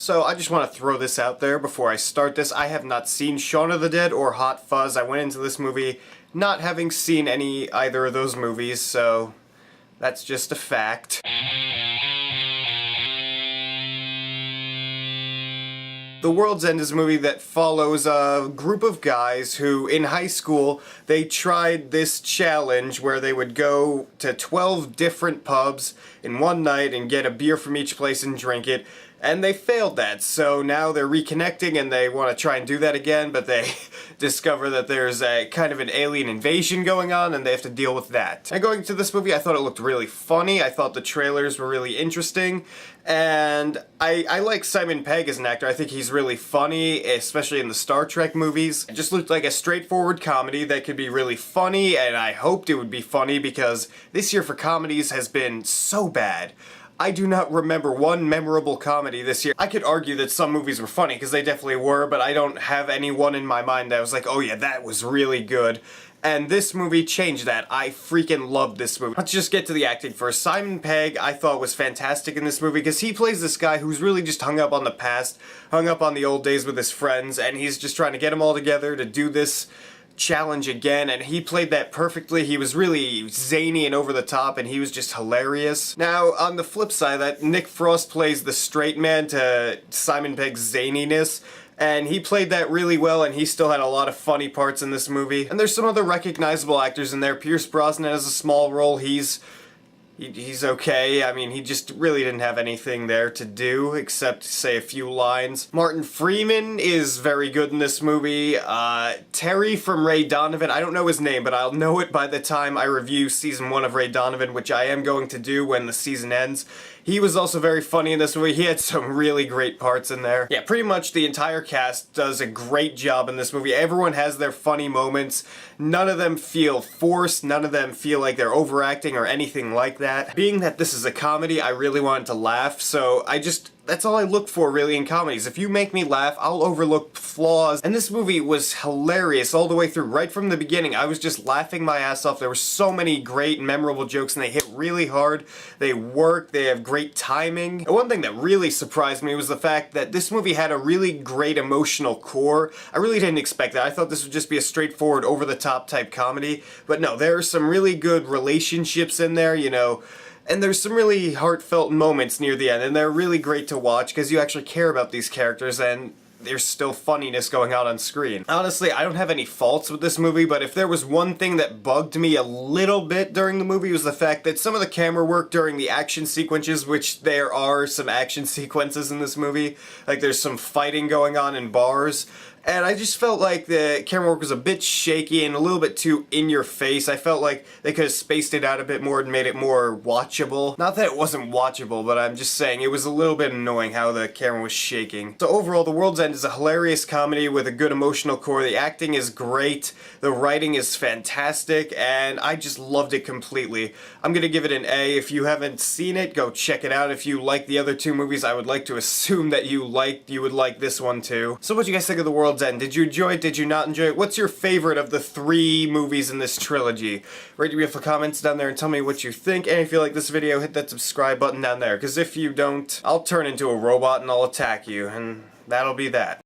So I just want to throw this out there before I start this. I have not seen Shaun of the Dead or Hot Fuzz. I went into this movie not having seen either of those movies, so that's just a fact. The World's End is a movie that follows a group of guys who, in high school, they tried this challenge where they would go to 12 different pubs in one night and get a beer from each place and drink it. And they failed that, so now they're reconnecting and they want to try and do that again, but they discover that there's a kind of an alien invasion going on and they have to deal with that. And going to this movie, I thought it looked really funny, I thought the trailers were really interesting, and I like Simon Pegg as an actor. I think he's really funny, especially in the Star Trek movies. It just looked like a straightforward comedy that could be really funny, and I hoped it would be funny because this year for comedies has been so bad. I do not remember one memorable comedy this year. I could argue that some movies were funny, because they definitely were, but I don't have any one in my mind that was like, oh yeah, that was really good. And this movie changed that. I freaking loved this movie. Let's just get to the acting first. Simon Pegg, I thought, was fantastic in this movie, because he plays this guy who's really just hung up on the past, hung up on the old days with his friends, and he's just trying to get them all together to do this challenge again, and he played that perfectly. He was really zany and over the top, and he was just hilarious. Now, on the flip side, that Nick Frost plays the straight man to Simon Pegg's zaniness, and he played that really well, and he still had a lot of funny parts in this movie. And there's some other recognizable actors in there. Pierce Brosnan has a small role. He's okay. I mean, he just really didn't have anything there to do except say a few lines. Martin Freeman is very good in this movie. Terry from Ray Donovan, I don't know his name, but I'll know it by the time I review season 1 of Ray Donovan, which I am going to do when the season ends. He was also very funny in this movie. He had some really great parts in there. Yeah, pretty much the entire cast does a great job in this movie. Everyone has their funny moments. None of them feel forced. None of them feel like they're overacting or anything like that. Being that this is a comedy, I really wanted to laugh, so that's all I look for really in comedies. If you make me laugh, I'll overlook flaws. And this movie was hilarious all the way through. Right from the beginning, I was just laughing my ass off. There were so many great and memorable jokes, and they hit really hard. They work, they have great timing. And one thing that really surprised me was the fact that this movie had a really great emotional core. I really didn't expect that. I thought this would just be a straightforward, over-the-top type comedy. But no, there are some really good relationships in there, you know. And there's some really heartfelt moments near the end, and they're really great to watch because you actually care about these characters and there's still funniness going on screen. Honestly, I don't have any faults with this movie, but if there was one thing that bugged me a little bit during the movie was the fact that some of the camera work during the action sequences, which there are some action sequences in this movie, like there's some fighting going on in bars, and I just felt like the camera work was a bit shaky and a little bit too in your face. I felt like they could have spaced it out a bit more and made it more watchable. Not that it wasn't watchable, but I'm just saying it was a little bit annoying how the camera was shaking. So overall, The World's End is a hilarious comedy with a good emotional core. The acting is great, the writing is fantastic, and I just loved it completely. I'm gonna give it an A. If you haven't seen it, go check it out. If you like the other two movies, I would like to assume that you would like this one too. So what do you guys think of The World's End? Did you enjoy it? Did you not enjoy it? What's your favorite of the 3 movies in this trilogy? Rate me with the comments down there and tell me what you think. And if you like this video, hit that subscribe button down there, because if you don't, I'll turn into a robot and I'll attack you, and that'll be that.